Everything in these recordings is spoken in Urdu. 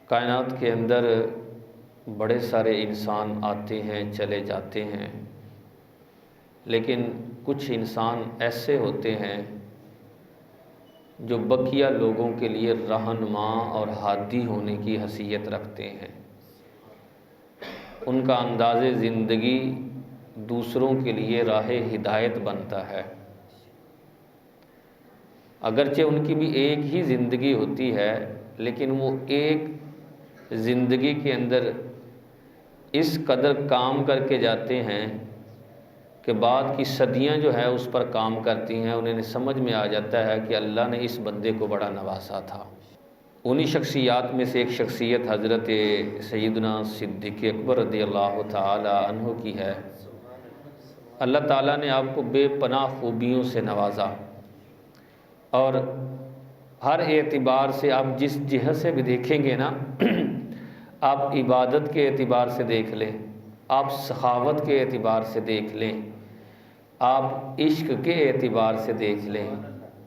کائنات کے اندر بڑے سارے انسان آتے ہیں چلے جاتے ہیں، لیکن کچھ انسان ایسے ہوتے ہیں جو بقیہ لوگوں کے لیے رہنما اور ہادی ہونے کی حیثیت رکھتے ہیں۔ ان کا انداز زندگی دوسروں کے لیے راہ ہدایت بنتا ہے، اگرچہ ان کی بھی ایک ہی زندگی ہوتی ہے، لیکن وہ ایک زندگی کے اندر اس قدر کام کر کے جاتے ہیں کہ بعد کی صدیاں جو ہے اس پر کام کرتی ہیں، انہیں سمجھ میں آ جاتا ہے کہ اللہ نے اس بندے کو بڑا نوازا تھا۔ انہی شخصیات میں سے ایک شخصیت حضرت سیدنا صدیق اکبر رضی اللہ تعالی عنہ کی ہے۔ اللہ تعالیٰ نے آپ کو بے پناہ خوبیوں سے نوازا، اور ہر اعتبار سے آپ جس جہت سے بھی دیکھیں گے نا، آپ عبادت کے اعتبار سے دیکھ لیں، آپ سخاوت کے اعتبار سے دیکھ لیں، آپ عشق کے اعتبار سے دیکھ لیں،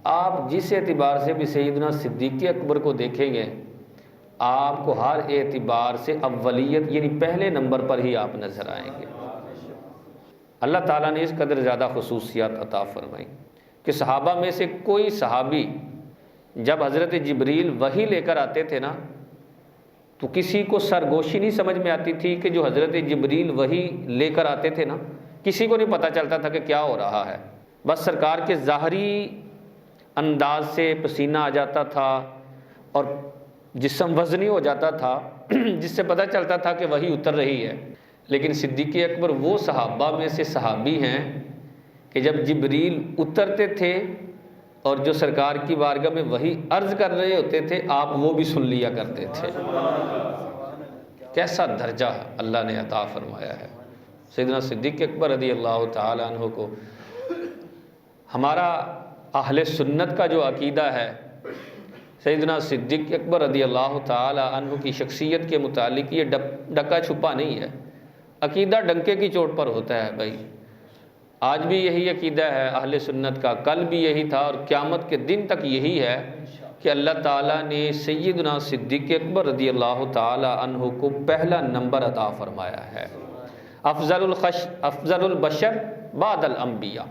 آپ جس اعتبار سے بھی سیدنا صدیق اکبر کو دیکھیں گے، آپ کو ہر اعتبار سے اولیت یعنی پہلے نمبر پر ہی آپ نظر آئیں گے۔ اللہ تعالیٰ نے اس قدر زیادہ خصوصیات عطا فرمائی کہ صحابہ میں سے کوئی صحابی جب حضرت جبریل وحی لے کر آتے تھے نا، تو کسی کو سرگوشی نہیں سمجھ میں آتی تھی کہ جو حضرت جبریل وحی لے کر آتے تھے نا، کسی کو نہیں پتہ چلتا تھا کہ کیا ہو رہا ہے۔ بس سرکار کے ظاہری انداز سے پسینہ آ جاتا تھا اور جسم وزنی ہو جاتا تھا، جس سے پتہ چلتا تھا کہ وحی اتر رہی ہے۔ لیکن صدیق اکبر وہ صحابہ میں سے صحابی ہیں کہ جب جبریل اترتے تھے اور جو سرکار کی بارگاہ میں وحی عرض کر رہے ہوتے تھے، آپ وہ بھی سن لیا کرتے تھے۔ کیسا درجہ اللہ نے عطا فرمایا ہے سیدنا صدیق اکبر رضی اللہ تعالی عنہ کو۔ ہمارا اہل سنت کا جو عقیدہ ہے، سیدنا صدیق اکبر رضی اللہ تعالی عنہ کی شخصیت کے متعلق یہ ڈکا چھپا نہیں ہے، عقیدہ ڈنکے کی چوٹ پر ہوتا ہے بھائی۔ آج بھی یہی عقیدہ ہے اہل سنت کا، کل بھی یہی تھا، اور قیامت کے دن تک یہی ہے کہ اللہ تعالیٰ نے سیدنا صدیق اکبر رضی اللہ تعالی عنہ کو پہلا نمبر عطا فرمایا ہے۔ افضل البشر بعد الانبیاء،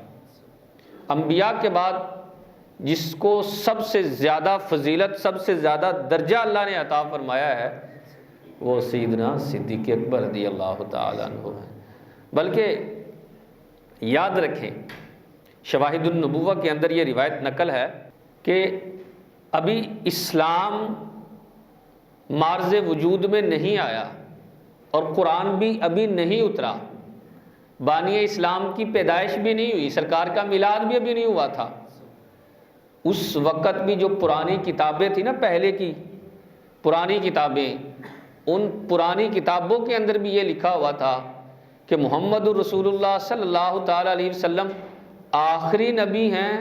انبیاء کے بعد جس کو سب سے زیادہ فضیلت، سب سے زیادہ درجہ اللہ نے عطا فرمایا ہے، وہ سیدنا صدیق اکبر رضی اللہ تعالی عنہ ہے۔ بلکہ یاد رکھیں، شواہد النبوہ کے اندر یہ روایت نقل ہے کہ ابھی اسلام مارز وجود میں نہیں آیا اور قرآن بھی ابھی نہیں اترا، بانی اسلام کی پیدائش بھی نہیں ہوئی، سرکار کا میلاد بھی ابھی نہیں ہوا تھا۔ اس وقت بھی جو پرانی کتابیں تھیں نا، پہلے کی پرانی کتابیں، ان پرانی کتابوں کے اندر بھی یہ لکھا ہوا تھا کہ محمد الرسول اللہ صلی اللہ تعالی علیہ وسلم آخری نبی ہیں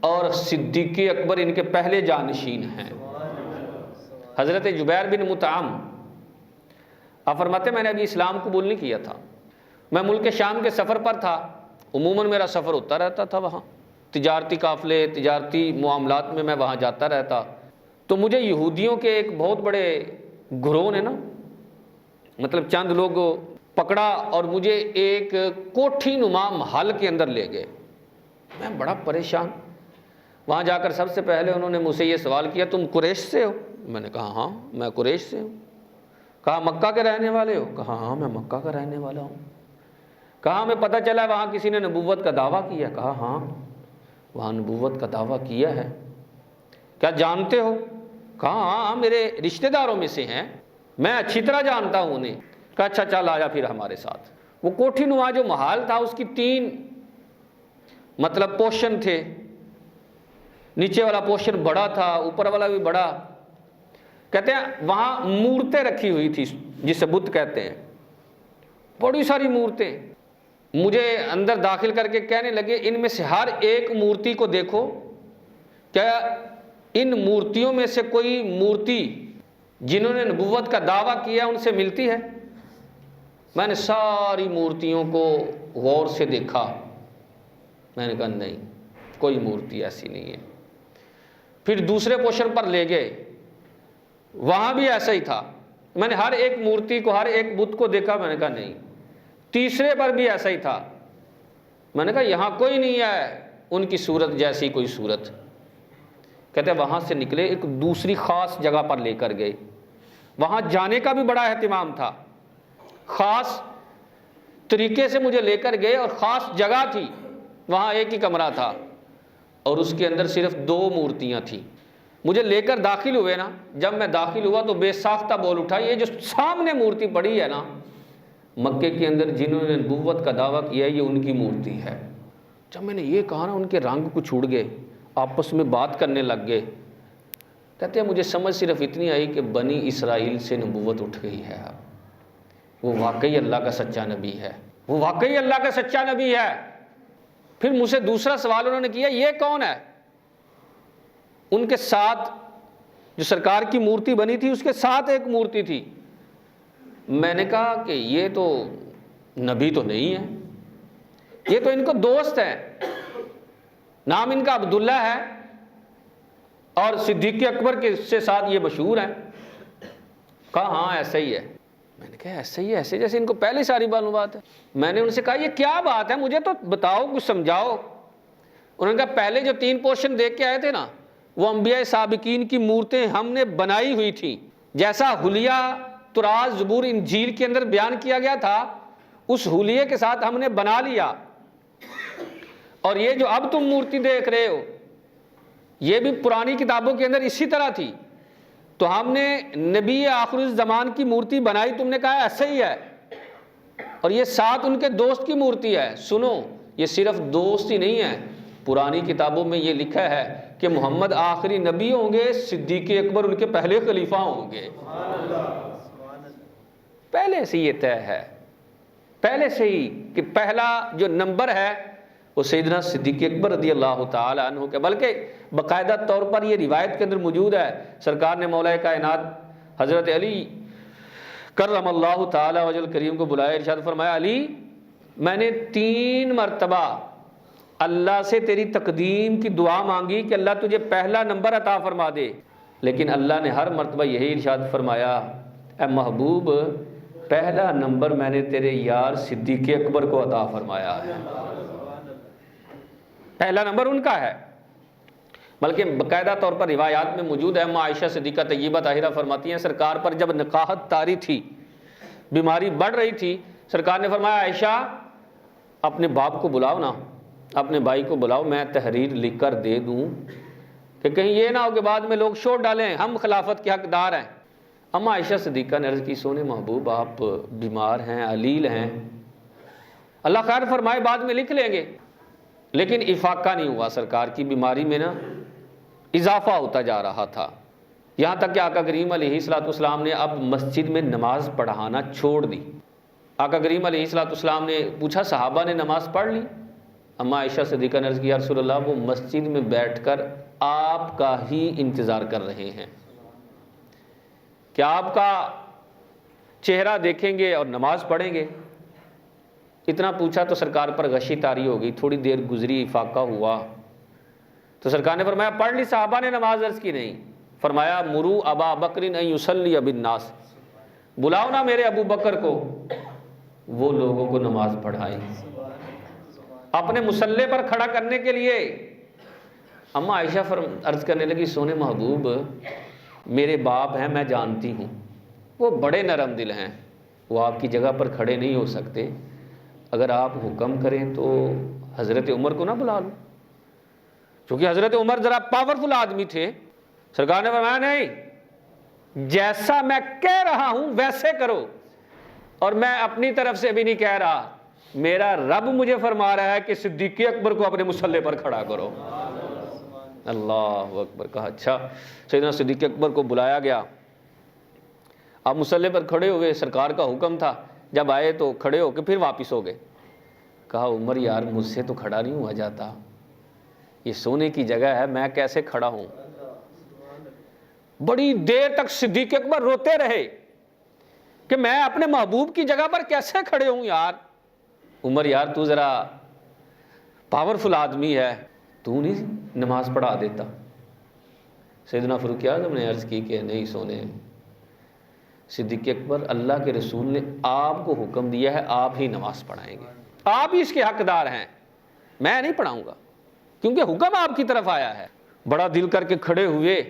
اور صدیق اکبر ان کے پہلے جانشین ہیں۔ حضرت جبیر بن مطعم آپ فرماتے میں نے ابھی اسلام قبول نہیں کیا تھا، میں ملک شام کے سفر پر تھا، عموماً میرا سفر ہوتا رہتا تھا، وہاں تجارتی قافلے، تجارتی معاملات میں وہاں جاتا رہتا، تو مجھے یہودیوں کے ایک بہت بڑے گروہ نے نا، مطلب چند لوگ پکڑا اور مجھے ایک کوٹھی نما محل کے اندر لے گئے۔ میں بڑا پریشان، وہاں جا کر سب سے پہلے انہوں نے مجھ سے یہ سوال کیا، تم قریش سے ہو؟ میں نے کہا ہاں میں قریش سے ہوں۔ کہا مکہ کے رہنے والے ہو؟ کہا ہاں میں مکہ کا رہنے والا ہوں۔ کہا ہمیں پتہ چلا وہاں کسی نے نبوت کا دعویٰ کیا؟ کہا ہاں وہاں نبوت کا دعویٰ کیا ہے۔ کیا جانتے ہو؟ کہا ہاں میرے رشتہ داروں میں سے ہیں، میں اچھی طرح جانتا ہوں انہیں۔ کہا اچھا چل آیا پھر ہمارے ساتھ۔ وہ کوٹھی نما جو محل تھا اس کی 3 مطلب پورشن تھے، نیچے والا پورشن بڑا تھا، اوپر والا بھی بڑا۔ کہتے ہیں وہاں مورتیں رکھی ہوئی تھی جسے بت کہتے ہیں، بڑی ساری مورتیں۔ مجھے اندر داخل کر کے کہنے لگے ان میں سے ہر ایک مورتی کو دیکھو، کیا ان مورتیوں میں سے کوئی مورتی جنہوں نے نبوت کا دعویٰ کیا ان سے ملتی ہے؟ میں نے ساری مورتیوں کو غور سے دیکھا، میں نے کہا نہیں کوئی مورتی ایسی نہیں ہے۔ پھر دوسرے پورشن پر لے گئے، وہاں بھی ایسا ہی تھا، میں نے ہر ایک مورتی کو، ہر ایک بت کو دیکھا، میں نے کہا نہیں۔ تیسرے پر بھی ایسا ہی تھا، میں نے کہا یہاں کوئی نہیں ہے ان کی صورت جیسی کوئی صورت۔ کہتے وہاں سے نکلے، ایک دوسری خاص جگہ پر لے کر گئے، وہاں جانے کا بھی بڑا اہتمام تھا، خاص طریقے سے مجھے لے کر گئے، اور خاص جگہ تھی، وہاں ایک ہی کمرہ تھا اور اس کے اندر صرف 2 مورتیاں تھیں۔ مجھے لے کر داخل ہوئے نا، جب میں داخل ہوا تو بے ساختہ بول اٹھا، یہ جو سامنے مورتی پڑی ہے نا، مکے کے اندر جنہوں نے نبوت کا دعویٰ کیا ہے یہ ان کی مورتی ہے۔ جب میں نے یہ کہا نا، ان کے رنگ کو چھوڑ گئے، آپس میں بات کرنے لگ گئے۔ کہتے ہیں مجھے سمجھ صرف اتنی آئی کہ بنی اسرائیل سے نبوت اٹھ گئی ہے، اب وہ واقعی اللہ کا سچا نبی ہے، وہ واقعی اللہ کا سچا نبی ہے۔ پھر مجھ سے دوسرا سوال انہوں نے کیا، یہ کون ہے؟ ان کے ساتھ جو سرکار کی مورتی بنی تھی اس کے ساتھ ایک مورتی تھی۔ میں نے کہا کہ یہ تو نبی تو نہیں ہے، یہ تو ان کو دوست ہے، نام ان کا عبداللہ ہے اور صدیق اکبر کے سے ساتھ یہ مشہور ہیں۔ کہا ہاں ایسا ہی ہے۔ میں نے کہا ایسا ہی ہے، ایسے جیسے ان کو پہلے ساری معلومات ہے۔ میں نے ان سے کہا یہ کیا بات ہے، مجھے تو بتاؤ، کچھ سمجھاؤ۔ انہوں نے کہا پہلے جو 3 پورشن دیکھ کے آئے تھے نا، وہ انبیاء سابقین کی مورتیں ہم نے بنائی ہوئی تھیں، جیسا حلیہ تراث زبور انجیل کے اندر بیان کیا گیا تھا، اس حلیے کے ساتھ ہم نے بنا لیا۔ اور یہ جو اب تم مورتی دیکھ رہے ہو یہ بھی پرانی کتابوں کے اندر اسی طرح تھی، تو ہم نے نبی آخر الزمان کی مورتی بنائی، تم نے کہا ایسا ہی ہے، اور یہ ساتھ ان کے دوست کی مورتی ہے۔ سنو، یہ صرف دوست ہی نہیں ہے، پرانی کتابوں میں یہ لکھا ہے کہ محمد آخری نبی ہوں گے، صدیق اکبر ان کے پہلے خلیفہ ہوں گے۔ پہلے سے یہ طے ہے، پہلے سے ہی، کہ پہلا جو نمبر ہے وہ سیدنا صدیق اکبر رضی اللہ تعالی عنہ کا، بلکہ باقاعدہ طور پر یہ روایت کے اندر موجود ہے، سرکار نے مولا کائنات حضرت علی کرم اللہ تعالی وجہ کریم کو بلایا، ارشاد فرمایا علی میں نے 3 مرتبہ اللہ سے تیری تقدیم کی دعا مانگی کہ اللہ تجھے پہلا نمبر عطا فرما دے، لیکن اللہ نے ہر مرتبہ یہی ارشاد فرمایا اے محبوب پہلا نمبر میں نے تیرے یار صدیق اکبر کو عطا فرمایا ہے، پہلا نمبر ان کا ہے۔ بلکہ باقاعدہ طور پر روایات میں موجود ہے، اما عائشہ صدیقہ طیبہ طاہرہ فرماتی ہیں سرکار پر جب نقاہت طاری تھی، بیماری بڑھ رہی تھی، سرکار نے فرمایا عائشہ اپنے باپ کو بلاؤ نا، اپنے بھائی کو بلاؤ، میں تحریر لکھ کر دے دوں کہ کہیں یہ نہ ہو کہ بعد میں لوگ شور ڈالیں ہم خلافت کے حقدار ہیں۔ اما عائشہ صدیقہ نے عرض کی سونے محبوب آپ بیمار ہیں، علیل ہیں، اللہ خیر فرمائے بعد میں لکھ لیں گے، لیکن افاقہ نہیں ہوا، سرکار کی بیماری میں نا اضافہ ہوتا جا رہا تھا، یہاں تک کہ آقا کریم علیہ الصلوۃ والسلام نے اب مسجد میں نماز پڑھانا چھوڑ دی۔ آقا کریم علیہ الصلوۃ والسلام نے پوچھا صحابہ نے نماز پڑھ لی؟ اما عائشہ صدیقہ نے عرض کی یا رسول اللہ وہ مسجد میں بیٹھ کر آپ کا ہی انتظار کر رہے ہیں کہ آپ کا چہرہ دیکھیں گے اور نماز پڑھیں گے۔ اتنا پوچھا تو سرکار پر غشی طاری ہو گئی، تھوڑی دیر گزری، افاقہ ہوا تو سرکار نے فرمایا پڑھ لی؟ صحابہ نے نماز عرض کی نہیں، فرمایا مرو ابا بکر ان یصلی بالناس، بلاؤ نا میرے ابو بکر کو، وہ لوگوں کو نماز پڑھائیں، اپنے مصلی پر کھڑا کرنے کے لیے۔ اما عائشہ عرض کرنے لگی سونے محبوب میرے باپ ہیں، میں جانتی ہوں وہ بڑے نرم دل ہیں، وہ آپ کی جگہ پر کھڑے نہیں ہو سکتے، اگر آپ حکم کریں تو حضرت عمر کو نہ بلا لوں، کیونکہ حضرت عمر ذرا پاورفل آدمی تھے۔ سرکار نے فرمایا نہیں، جیسا میں کہہ رہا ہوں ویسے کرو، اور میں اپنی طرف سے بھی نہیں کہہ رہا، میرا رب مجھے فرما رہا ہے کہ صدیق اکبر کو اپنے مصلی پر کھڑا کرو۔ اللہ اکبر کہا اچھا۔ سیدنا صدیق اکبر کو بلایا گیا، آپ مصلی پر کھڑے ہوئے، سرکار کا حکم تھا، جب آئے تو کھڑے ہو کے پھر واپس ہو گئے۔ کہا عمر یار مجھ سے تو کھڑا نہیں ہوا جاتا، یہ سونے کی جگہ ہے، میں کیسے کھڑا ہوں؟ بڑی دیر تک صدیق اکبر روتے رہے کہ میں اپنے محبوب کی جگہ پر کیسے کھڑے ہوں یار۔ عمر یار تو ذرا پاورفل آدمی ہے، تو نہیں نماز پڑھا دیتا؟ سیدنا فاروق اعظم نے عرض کی کہ نہیں سونے، صدیق اکبر اللہ کے رسول نے آپ کو حکم دیا ہے آپ ہی نماز پڑھائیں گے، آپ ہی اس کے حقدار ہیں، میں نہیں پڑھاؤں گا، کیونکہ حکم آپ کی طرف آیا ہے۔ بڑا دل کر کے کھڑے ہوئے،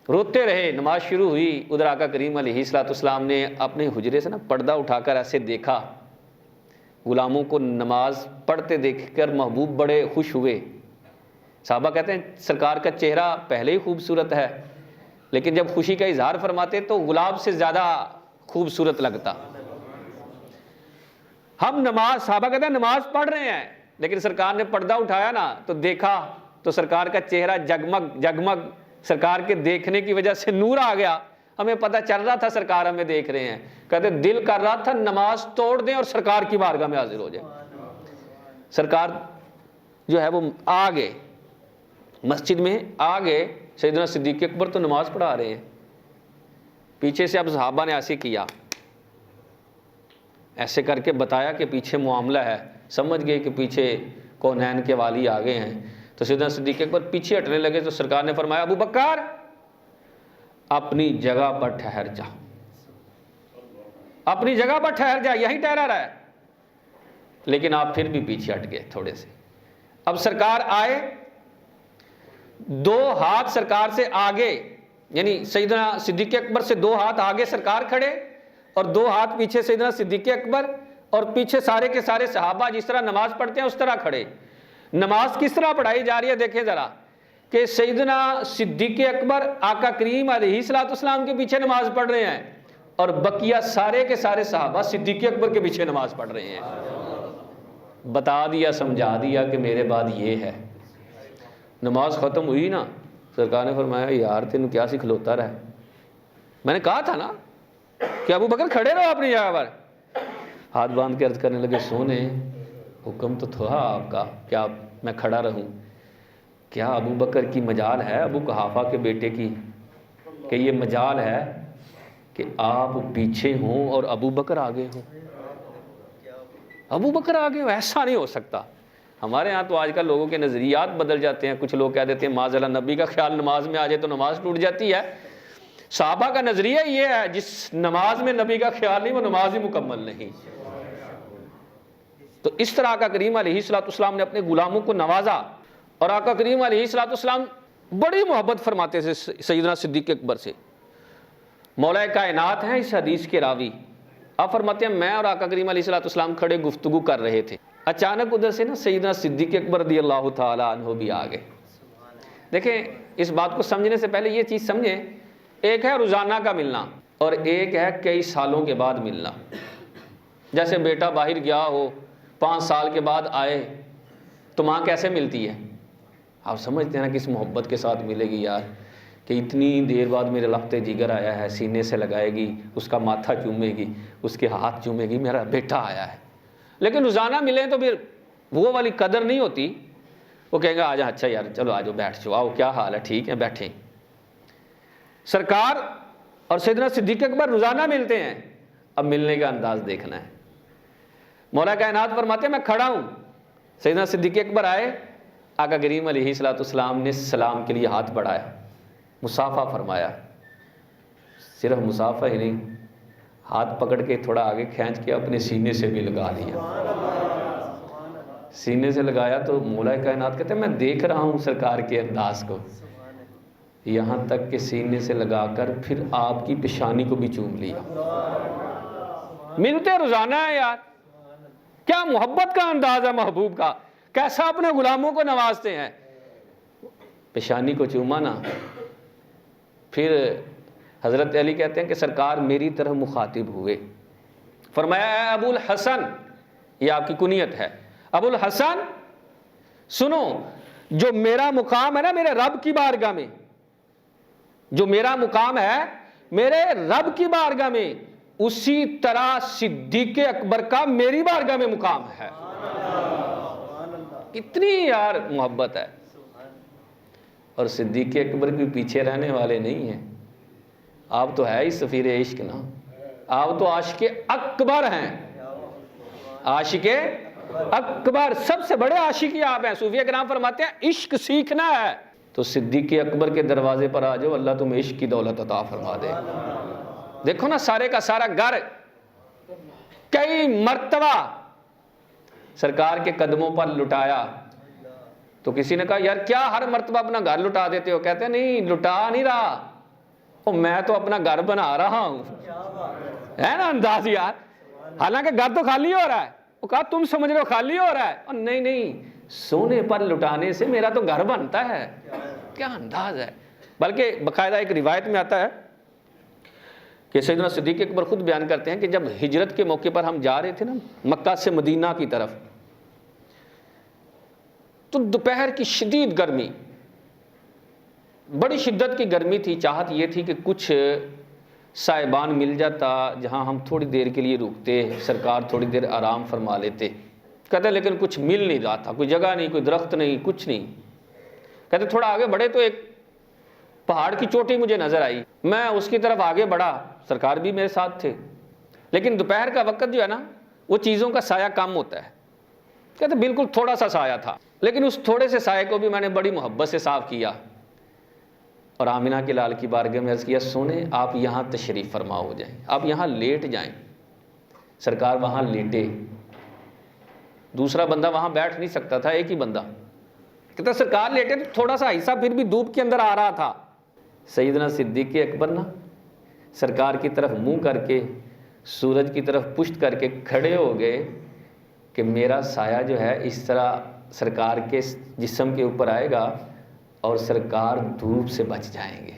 روتے رہے، نماز شروع ہوئی۔ ادھر آقا کریم علیہ الصلوۃ والسلام نے اپنے حجرے سے نا پردہ اٹھا کر ایسے دیکھا، غلاموں کو نماز پڑھتے دیکھ کر محبوب بڑے خوش ہوئے۔ صحابہ کہتے ہیں سرکار کا چہرہ پہلے ہی خوبصورت ہے، لیکن جب خوشی کا اظہار فرماتے تو غلام سے زیادہ خوبصورت لگتا۔ ہم نماز، صحابہ کہتے ہیں نماز پڑھ رہے ہیں، لیکن سرکار نے پردہ اٹھایا نا تو دیکھا تو سرکار کا چہرہ جگمگ جگمگ، سرکار کے دیکھنے کی وجہ سے نور آ گیا، ہمیں پتہ چل رہا تھا سرکار ہمیں دیکھ رہے ہیں۔ کہتے دل کر رہا تھا نماز توڑ دیں اور سرکار کی بارگاہ میں حاضر ہو جائیں۔ سرکار جو ہے وہ آگے مسجد میں آگے، سیدنا صدیق اکبر تو نماز پڑھا رہے ہیں، پیچھے سے اب صحابہ نے ایسے کیا، ایسے کر کے بتایا کہ پیچھے معاملہ ہے، سمجھ گئے کہ پیچھے کونین کے والی آگے ہیں، تو سیدنا صدیق اکبر پیچھے ہٹنے لگے تو سرکار نے فرمایا ابو بکر اپنی جگہ پر ٹھہر جا، اپنی جگہ پر ٹھہر جا، یہی ٹھہرا رہا ہے۔ لیکن آپ پھر بھی پیچھے ہٹ گئے تھوڑے سے۔ اب سرکار آئے، دو ہاتھ سرکار سے آگے، یعنی سیدنا صدیق اکبر سے دو ہاتھ آگے سرکار کھڑے اور دو ہاتھ پیچھے سیدنا صدیق اکبر، اور پیچھے سارے کے سارے صحابہ جس طرح نماز پڑھتے ہیں اس طرح کھڑے۔ نماز کس طرح پڑھائی جا رہی ہے دیکھیں ذرا، کہ سیدنا صدیق اکبر آقا کریم علیہ الصلوۃ والسلام کے پیچھے نماز پڑھ رہے ہیں، اور بقیہ سارے کے سارے صحابہ صدیق اکبر کے پیچھے نماز پڑھ رہے ہیں۔ بتا دیا، سمجھا دیا کہ میرے بعد یہ ہے۔ نماز ختم ہوئی نا، سرکار نے فرمایا یار تینوں کیا سکھلوتا رہا ہے، میں نے کہا تھا نا کہ ابو بکر کھڑے رہو اپنی جگہ پر۔ ہاتھ باندھ کے عرض کرنے لگے سونے حکم تو تھا آپ کا کیا میں کھڑا رہوں، کیا ابو بکر کی مجال ہے، ابو قحافہ کے بیٹے کی، کہ یہ مجال ہے کہ آپ پیچھے ہوں اور ابو بکر آگے ہوں؟ ابو بکر آگے ہو، ایسا نہیں ہو سکتا۔ ہمارے ہاں تو آج کل لوگوں کے نظریات بدل جاتے ہیں، کچھ لوگ کہہ دیتے ہیں معاذ اللہ نبی کا خیال نماز میں آ جائے تو نماز ٹوٹ جاتی ہے۔ صحابہ کا نظریہ یہ ہے جس نماز میں نبی کا خیال نہیں وہ نماز ہی مکمل نہیں۔ تو اس طرح آقا کریم علیہ الصلوۃ والسلام نے اپنے غلاموں کو نوازا، اور آقا کریم علیہ الصلوۃ والسلام بڑی محبت فرماتے تھے سیدنا صدیق اکبر سے۔ مولا کائنات ہیں اس حدیث کے راوی، آپ فرماتے ہیں میں اور آقا کریم علیہ الصلوۃ والسلام کھڑے گفتگو کر رہے تھے، اچانک ادھر سے نا سیدنا صدیق اکبر رضی اللہ تعالی عنہ بھی آ گئے۔ دیکھیں اس بات کو سمجھنے سے پہلے یہ چیز سمجھیں، ایک ہے روزانہ کا ملنا اور ایک ہے کئی سالوں کے بعد ملنا۔ جیسے بیٹا باہر گیا ہو، 5 سال کے بعد آئے تو ماں کیسے ملتی ہے؟ آپ سمجھتے ہیں نا کس محبت کے ساتھ ملے گی یار، کہ اتنی دیر بعد میرے لخت جگر آیا ہے، سینے سے لگائے گی، اس کا ماتھا چومے گی، اس کے ہاتھ چومے گی، میرا بیٹا آیا ہے۔ لیکن روزانہ ملیں تو پھر وہ والی قدر نہیں ہوتی، وہ کہیں گا آجا اچھا یار چلو آجو بیٹھ جاؤ، آؤ کیا حال ہے، ٹھیک ہے بیٹھیں۔ سرکار اور سیدنا صدیق اکبر روزانہ ملتے ہیں، اب ملنے کا انداز دیکھنا ہے۔ مولا کائنات فرماتے ہیں میں کھڑا ہوں، سیدنا صدیق اکبر آئے، آقا کریم علیہ الصلوۃ والسلام نے سلام کے لیے ہاتھ بڑھایا، مصافحہ فرمایا، صرف مصافحہ ہی نہیں، ہاتھ پکڑ کے تھوڑا آگے کھینچ کے اپنے سینے سے بھی لگا لیا۔ سینے سے لگایا تو مولا کائنات کہتے ہیں میں دیکھ رہا ہوں سرکار کے انداز کو، یہاں تک کہ سینے سے لگا کر پھر آپ کی پیشانی کو بھی چوم لیا۔ ملتے روزانہ ہے یار، کیا محبت کا انداز ہے محبوب کا، کیسا اپنے غلاموں کو نوازتے ہیں۔ پیشانی کو چوما نا، پھر حضرت علی کہتے ہیں کہ سرکار میری طرف مخاطب ہوئے، فرمایا اے ابو الحسن، یہ آپ کی کنیت ہے، ابو الحسن سنو، جو میرا مقام ہے نا میرے رب کی بارگاہ میں، جو میرا مقام ہے میرے رب کی بارگاہ میں، اسی طرح صدیق اکبر کا میری بارگاہ میں مقام ہے۔ کتنی یار محبت ہے۔ اور صدیق اکبر کے پیچھے رہنے والے نہیں ہیں، آپ تو ہے ہی سفیر عشق نا، آپ تو عاشق اکبر ہیں، عاشق اکبر، سب سے بڑے عاشقی آپ ہیں۔ صوفیہ کرام فرماتے ہیں عشق سیکھنا ہے تو صدیق اکبر کے دروازے پر آ جاؤ، اللہ تمہیں عشق کی دولت عطا فرما دے۔ دیکھو نا سارے کا سارا گھر کئی مرتبہ سرکار کے قدموں پر لٹایا. تو کسی نے کہا یار کیا ہر مرتبہ اپنا گھر لٹا دیتے ہو؟ کہتے ہیں نہیں لٹا نہیں رہا، میں تو اپنا گھر بنا رہا ہوں. ہے نا انداز یار، حالانکہ گھر تو خالی ہو رہا ہے. وہ کہا تم سمجھ رہے ہو خالی ہو رہا ہے، اور نہیں سونے پر لٹانے سے میرا تو گھر بنتا ہے. کیا انداز ہے. بلکہ باقاعدہ ایک روایت میں آتا ہے کہ سیدنا صدیق اکبر خود بیان کرتے ہیں کہ جب ہجرت کے موقع پر ہم جا رہے تھے نا مکہ سے مدینہ کی طرف، تو دوپہر کی شدید گرمی، بڑی شدت کی گرمی تھی. چاہت یہ تھی کہ کچھ سائبان مل جاتا جہاں ہم تھوڑی دیر کے لیے رکتے، سرکار تھوڑی دیر آرام فرما لیتے. کہتے لیکن کچھ مل نہیں رہا تھا، کوئی جگہ نہیں، کوئی درخت نہیں، کچھ نہیں. کہتے تھوڑا آگے بڑھے تو ایک پہاڑ کی چوٹی مجھے نظر آئی. میں اس کی طرف آگے بڑھا، سرکار بھی میرے ساتھ تھے. لیکن دوپہر کا وقت جو ہے نا وہ چیزوں کا سایہ کم ہوتا ہے. کہتے بالکل تھوڑا سا سایہ تھا، لیکن اس تھوڑے سے سایہ کو بھی میں نے بڑی محبت سے صاف کیا اور آمنہ کے لال کی بارگاہ میں عرض کیا سونے آپ یہاں تشریف فرما ہو جائیں، آپ یہاں لیٹ جائیں. سرکار وہاں لیٹے. دوسرا بندہ وہاں بیٹھ نہیں سکتا تھا، ایک ہی بندہ. کہتا سرکار لیٹے تو تھوڑا سا حصہ پھر بھی دھوپ کے اندر آ رہا تھا. سیدنا صدیق اکبر نا سرکار کی طرف منہ کر کے سورج کی طرف پشت کر کے کھڑے ہو گئے کہ میرا سایہ جو ہے اس طرح سرکار کے جسم کے اوپر آئے گا اور سرکار دھوپ سے بچ جائیں گے.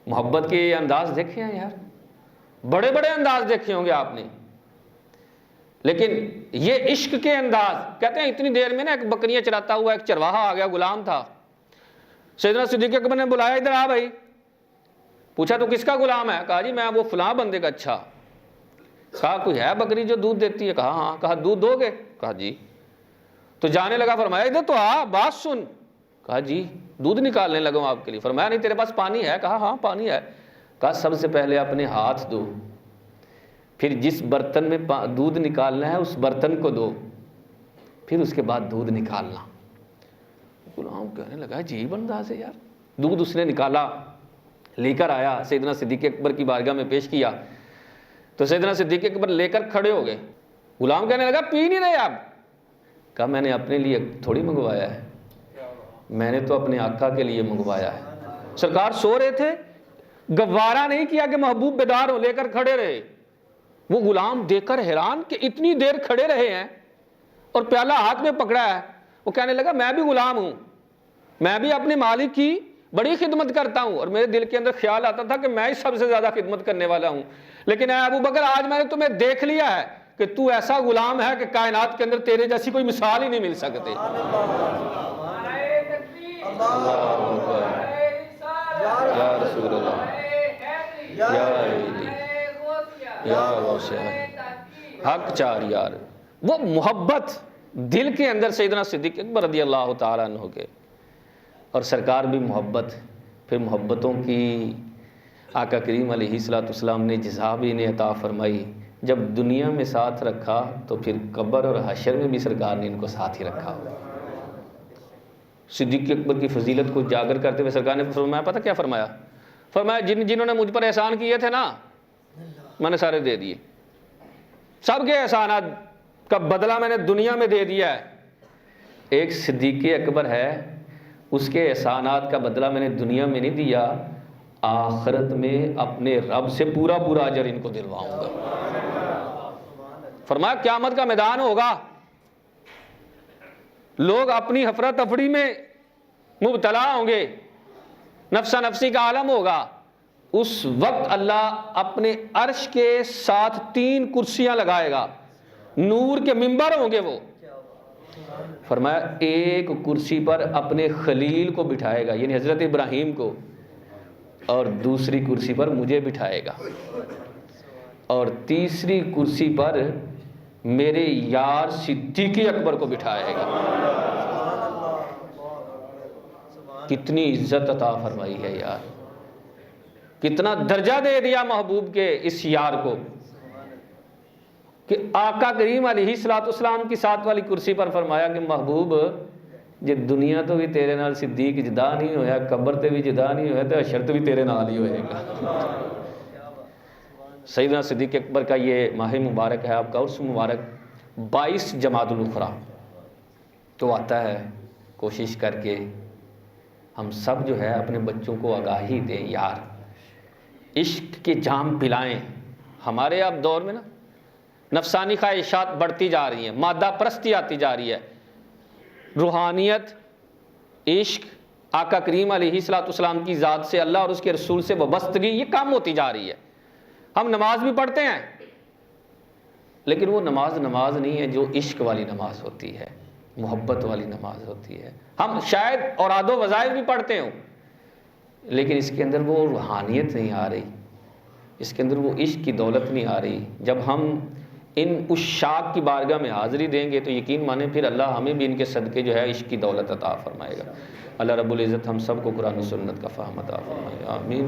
محبت کے یہ انداز دیکھے ہیں یار، بڑے بڑے انداز دیکھے ہوں گے آپ نے، لیکن یہ عشق کے انداز. کہتے ہیں اتنی دیر میں نا ایک بکریاں چراتا ہوا ایک چرواہا آ گیا، غلام تھا. سیدنا صدیق اکبر نے بلایا ادھر آ بھائی. پوچھا تو کس کا غلام ہے؟ کہا جی میں وہ فلاں بندے کا. اچھا. کہا کوئی ہے بکری جو دودھ دیتی ہے؟ کہا ہاں. کہا دودھ دو گے؟ کہا جی. تو جانے لگا. فرمایا ادھر تو آ بات سن. کہا جی دودھ نکالنے لگا ہوں آپ کے لیے. فرمایا نہیں تیرے پاس پانی ہے؟ کہا ہاں پانی ہے. کہا سب سے پہلے اپنے ہاتھ دو، پھر جس برتن میں دودھ نکالنا ہے اس برتن کو دو، پھر اس کے بعد دودھ نکالنا. غلام کہنے لگا عجیب انداز ہے یار. دودھ اس نے نکالا، لے کر آیا، سیدنا صدیق اکبر کی بارگاہ میں پیش کیا. تو سیدنا صدیق اکبر لے کر کھڑے ہو گئے. غلام کہنے لگا پی نہیں رہے آپ؟ کہا میں نے اپنے لیے تھوڑی منگوایا ہے، میں نے تو اپنے آقا کے لیے منگوایا ہے. سرکار سو رہے تھے، گوارا نہیں کیا کہ محبوب بیدار ہو، لے کر کھڑے رہے. وہ غلام دیکھ کر حیران کہ اتنی دیر کھڑے رہے ہیں اور پیالہ ہاتھ میں پکڑا ہے. وہ کہنے لگا میں بھی غلام ہوں، میں بھی اپنے مالک کی بڑی خدمت کرتا ہوں، اور میرے دل کے اندر خیال آتا تھا کہ میں ہی سب سے زیادہ خدمت کرنے والا ہوں. لیکن اے ابو بکر آج میں نے تمہیں دیکھ لیا ہے کہ تو ایسا غلام ہے کہ کائنات کے اندر تیرے جیسی کوئی مثال ہی نہیں مل سکتے. یا رسول اللہ، یا علی، یا غوث حق چار یار. وہ محبت دل کے اندر سیدنا صدیق اکبر رضی اللہ تعالیٰ عنہ کے، اور سرکار بھی محبت. پھر محبتوں کی آقا کریم علیہ الصلوۃ والسلام نے جزا بھی انہیں عطا فرمائی. جب دنیا میں ساتھ رکھا تو پھر قبر اور حشر میں بھی سرکار نے ان کو ساتھ ہی رکھا. صدیق اکبر کی فضیلت کو اجاگر کرتے ہوئے سرکار نے فرمایا پتہ کیا فرمایا؟ فرمایا جنہوں نے مجھ پر احسان کیے تھے نا میں نے سارے دے دیے. سب کے احسانات کا بدلہ میں نے دنیا میں دے دیا ہے. ایک صدیق اکبر ہے، اس کے احسانات کا بدلہ میں نے دنیا میں نہیں دیا، آخرت میں اپنے رب سے پورا پورا اجر ان کو دلواؤں گا. فرمایا قیامت کا میدان ہوگا، لوگ اپنی ہفرہ تفری میں مبتلا ہوں گے، نفسا نفسی کا عالم ہوگا. اس وقت اللہ اپنے عرش کے ساتھ 3 کرسیاں لگائے گا، نور کے منبر ہوں گے وہ. فرمایا ایک کرسی پر اپنے خلیل کو بٹھائے گا یعنی حضرت ابراہیم کو، اور دوسری کرسی پر مجھے بٹھائے گا، اور تیسری کرسی پر میرے یار صدیق اکبر کو بٹھائے گا. کتنی عزت عطا فرمائی ہے یار، کتنا درجہ دے دیا محبوب کے اس یار کو کہ آقا کریم علیہ الصلوۃ والسلام کی ساتھ والی کرسی پر فرمایا کہ محبوب جے دنیا تو بھی تیرے نال صدیق جدا نہیں ہویا، قبر تے بھی جدا نہیں ہویا، تو حشر تے بھی تیرے نال ہی ہوئے گا۔ سیدنا صدیق اکبر کا یہ ماہ مبارک ہے، آپ کا عرس مبارک 22 جمادی الاخری تو آتا ہے۔ کوشش کر کے ہم سب جو ہے اپنے بچوں کو آگاہی دیں یار، عشق کے جام پلائیں۔ ہمارے اب دور میں نا نفسانی خواہشات بڑھتی جا رہی ہیں، مادہ پرستی آتی جا رہی ہے، روحانیت، عشق، آقا کریم علیہ الصلوۃ والسلام کی ذات سے، اللہ اور اس کے رسول سے وابستگی یہ کم ہوتی جا رہی ہے۔ ہم نماز بھی پڑھتے ہیں لیکن وہ نماز نہیں ہے جو عشق والی نماز ہوتی ہے، محبت والی نماز ہوتی ہے۔ ہم شاید اوراد و وظائف بھی پڑھتے ہوں لیکن اس کے اندر وہ روحانیت نہیں آ رہی، اس کے اندر وہ عشق کی دولت نہیں آ رہی۔ جب ہم ان عشاق کی بارگاہ میں حاضری دیں گے تو یقین مانیں پھر اللہ ہمیں بھی ان کے صدقے جو ہے عشق کی دولت عطا فرمائے گا۔ اللہ رب العزت ہم سب کو قرآن و سنت کا فہم عطا فرمائے، آمین۔